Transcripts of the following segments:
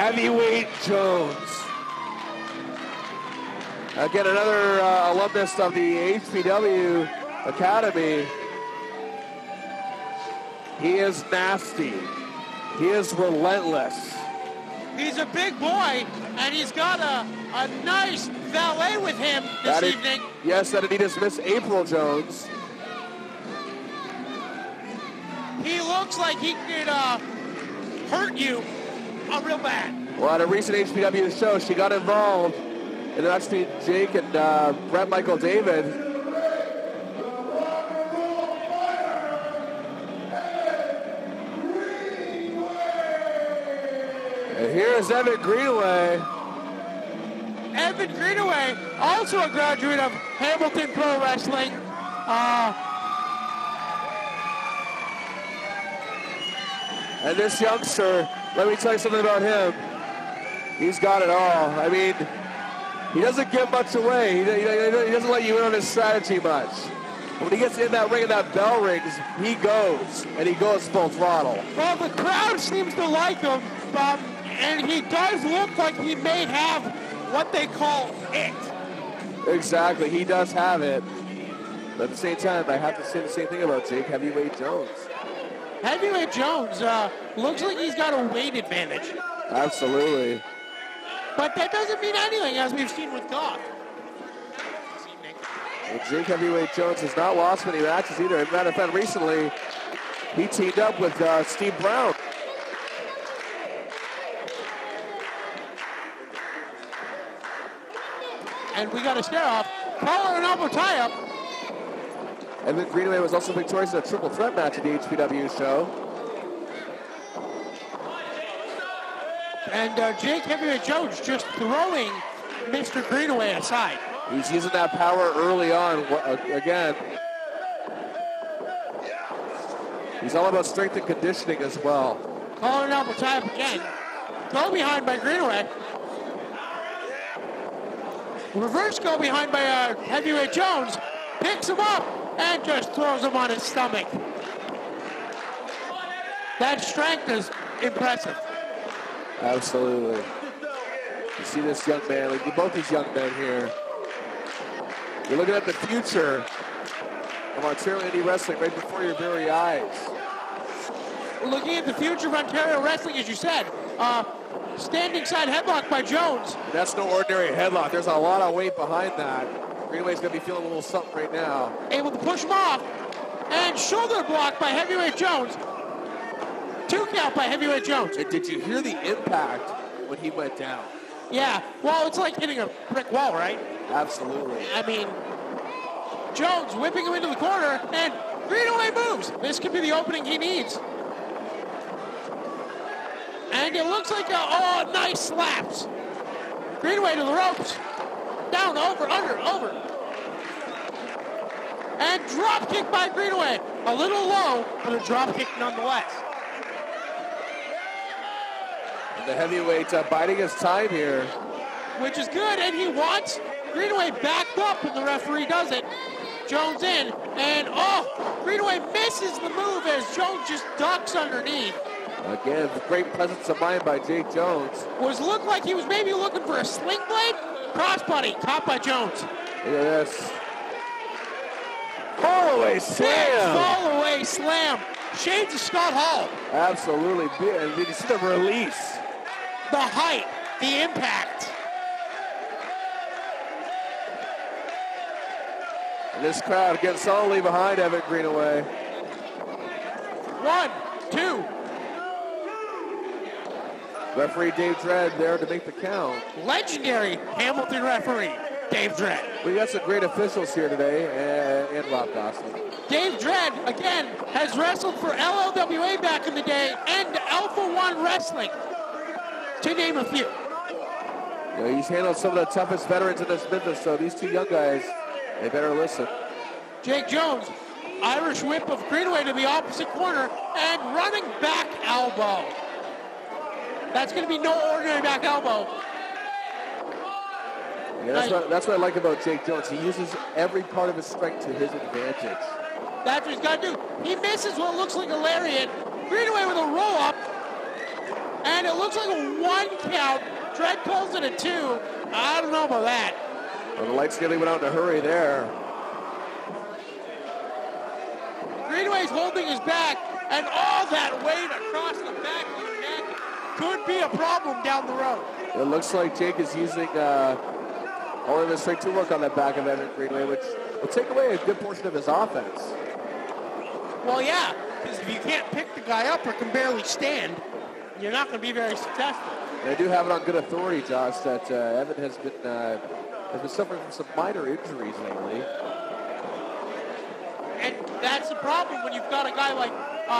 Heavyweight Jones. Again, another alumnus of the HPW Academy. He is nasty. He is relentless. He's a big boy, and he's got a nice valet with him this evening. Yes, that indeed is Miss April Jones. He looks like he could hurt you real bad. Well, at a recent HPW show, she got involved in the match between Jake and Brett Michael David. And here's Evan Greenaway. Evan Greenaway, also a graduate of Hamilton Pro Wrestling. And this youngster, let me tell you something about him. He's got it all. I mean, he doesn't give much away. He doesn't let you in on his strategy much. When he gets in that ring and that bell rings, he goes, and he goes full throttle. Well, the crowd seems to like him, and he does look like he may have what they call it. Exactly, he does have it. But at the same time, I have to say the same thing about Jake Heavyweight Jones. Heavyweight Jones looks like he's got a weight advantage. Absolutely. But that doesn't mean anything, as we've seen with Goff. Well, Jake Heavyweight Jones has not lost many matches either. As a matter of fact, recently, he teamed up with Steve Brown. And we got a stare off. Collar and elbow tie-up. And then Greenaway was also victorious in a triple threat match at the HPW show. And Jake Heavyweight Jones just throwing Mr. Greenaway aside. He's using that power early on again. He's all about strength and conditioning as well. Collar and elbow tie-up again. Go behind by Greenaway. Reverse go behind by Heavyweight Jones. Picks him up and just throws him on his stomach. That strength is impressive. Absolutely. You see this young man, like both these young men here. You're looking at the future of Ontario Indie Wrestling right before your very eyes. Looking at the future of Ontario Wrestling, as you said. Standing side headlock by Jones. And that's no ordinary headlock. There's a lot of weight behind that. Greenaway's going to be feeling a little something right now. Able to push him off. And shoulder block by Heavyweight Jones. 2 count by Heavyweight Jones. And did you hear the impact when he went down? Yeah, well, it's like hitting a brick wall, right? Absolutely. I mean, Jones whipping him into the corner, and Greenaway moves. This could be the opening he needs. And it looks like nice slaps. Greenaway to the ropes. Down, over, under, over. And drop kick by Greenaway. A little low, but a drop kick nonetheless. And the heavyweight biding his time here. Which is good, and he wants Greenaway backed up, and the referee does it. Jones in, and Greenaway misses the move as Jones just ducks underneath. Again, great presence of mind by Jake Jones. Looked like he was maybe looking for a sling blade. Crossbody, caught by Jones. Look at this. Fall away slam. Fall away slam. Shades of Scott Hall. Absolutely. And you see the release. The height, the impact. And this crowd gets solidly behind Evan Greenaway. 1, 2. Referee Dave Dredd there to make the count. Legendary Hamilton referee, Dave Dredd. We got some great officials here today, and Rob Gosling. Dave Dredd, again, has wrestled for LLWA back in the day and Alpha One Wrestling, to name a few. Yeah, he's handled some of the toughest veterans in this business, so these two young guys, they better listen. Jake Jones, Irish whip of Greenaway to the opposite corner, and running back elbow. That's going to be no ordinary back elbow. Yeah, that's what I like about Jake Jones. He uses every part of his strength to his advantage. That's what he's got to do. He misses what looks like a lariat. Greenaway with a roll-up. And it looks looks like a 1 count. Dredd calls it a 2. I don't know about that. Well, the lights nearly went out in a hurry there. Greenaway's holding his back, and all that weight across the back of your neck could be a problem down the road. It looks like Jake is using all of his strength to work on that back of Evan Greenaway, which will take away a good portion of his offense. Well, yeah, because if you can't pick the guy up or can barely stand, you're not going to be very successful. And I do have it on good authority, Josh, that Evan has been suffering from some minor injuries lately. And that's the problem when you've got a guy like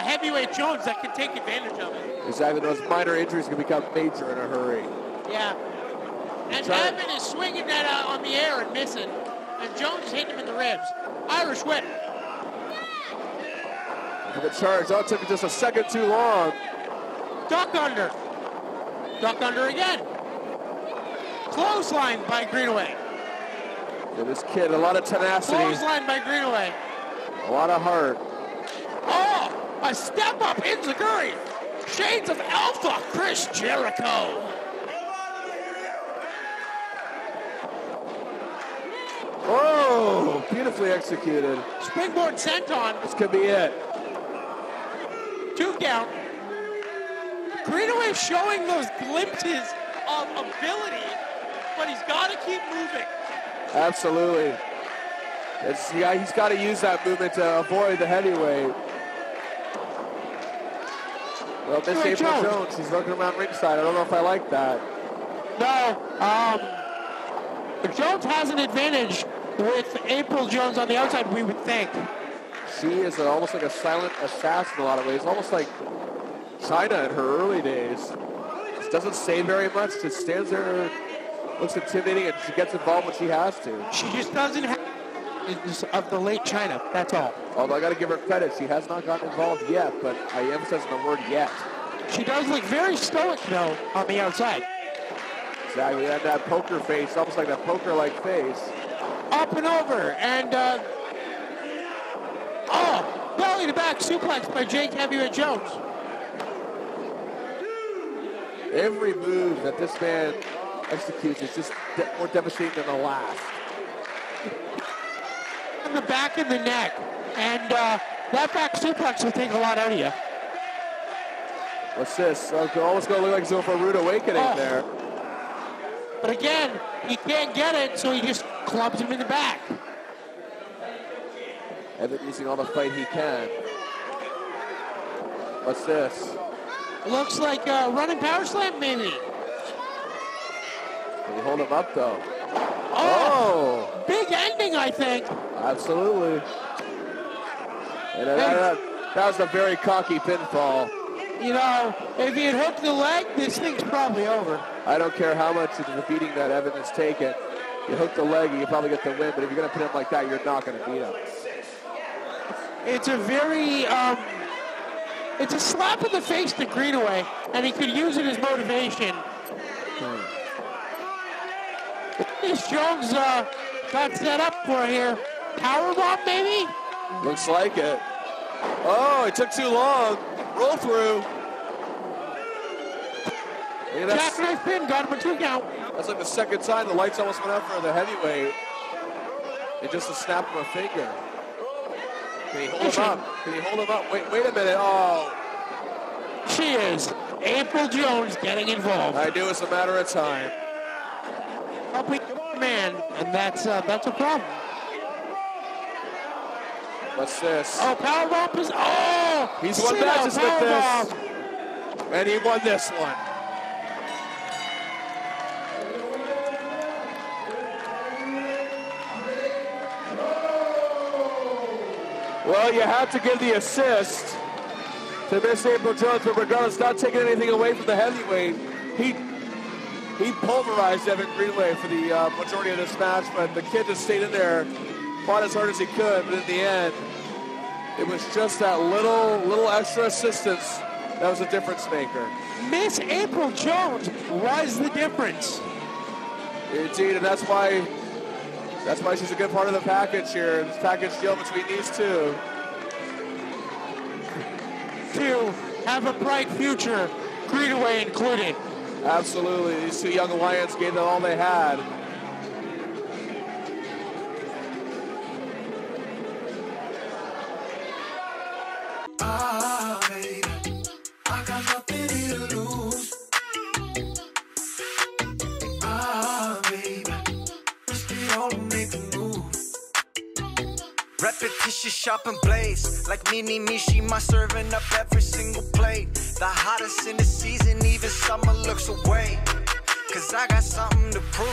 Heavyweight Jones that can take advantage of it. Exactly. Those minor injuries can become major in a hurry. Yeah. And Evan is swinging that on the air and missing. And Jones is hitting him in the ribs. Irish whip. The charge. Oh, it took just a second too long. Duck under. Duck under again. Clothesline by Greenaway. Yeah, this kid, a lot of tenacity. Clothesline by Greenaway. A lot of heart. Oh, a step up enziguri. Shades of Alpha, Chris Jericho. Oh, beautifully executed. Springboard senton. This could be it. 2 count. Greenaway showing those glimpses of ability, but he's got to keep moving. Absolutely. He's got to use that movement to avoid the heavyweight. Well, Miss April Jones, she's looking around ringside. I don't know if I like that. No, Jones has an advantage with April Jones on the outside, we would think. She is almost like a silent assassin in a lot of ways, almost like China in her early days. She doesn't say very much, just stands there, looks intimidating, and she gets involved when she has to. She just doesn't have of the late China, that's all. Although I got to give her credit, she has not gotten involved yet, but I emphasize the word yet. She does look very stoic, though, on the outside. Exactly, and that poker face, almost like that poker-like face. Up and over, and belly to back suplex by Jake Heavyweight Jones. Every move that this man executes is just more devastating than the last. On the back of the neck, and that back suplex will take a lot out of you. What's this? Almost going to look like it's going for a rude awakening there. But again, he can't get it, so he just clubs him in the back. Evan using all the fight he can. What's this? Looks like a running power slam, maybe. Can you hold him up, though? Oh! Big ending, I think. Absolutely. And that was a very cocky pinfall. You know, if he had hooked the leg, this thing's probably over. I don't care how much of the beating that Evan has taken. You hook the leg, you can probably get the win, but if you're going to pin him like that, you're not going to beat him. It's a very, it's a slap in the face to Greenaway, and he could use it as motivation. This Jones got set up for here. Powerbomb, maybe? Looks like it. Oh, it took too long. Roll through. Jackknife pin, got him a 2 count. That's like the second time the lights almost went out for the heavyweight. And just a snap of a finger. Can he hold him up? Can he hold him up? Wait a minute. Oh. She is. April Jones getting involved. I knew it was a matter of time. Helping the man, and that's a problem. What's this? Oh, powerbomb is... Oh! He's won matches with this. And he won this one. Well, you have to give the assist to Miss April Jones, but regardless, not taking anything away from the heavyweight. He pulverized Evan Greenaway for the majority of this match, but the kid just stayed in there, fought as hard as he could, but in the end, it was just that little extra assistance that was a difference maker. Miss April Jones was the difference. Indeed, and that's why she's a good part of the package here, this package deal between these two. To have a bright future, Greenaway included. Absolutely. These two young Lions gave them all they had. Baby, I got nothing here to lose. Baby, just get on and make a move. Repetition, sharp and blaze. Like me, she my serving up every single plate. The hottest in the season, even summer looks away. Cause I got something to prove.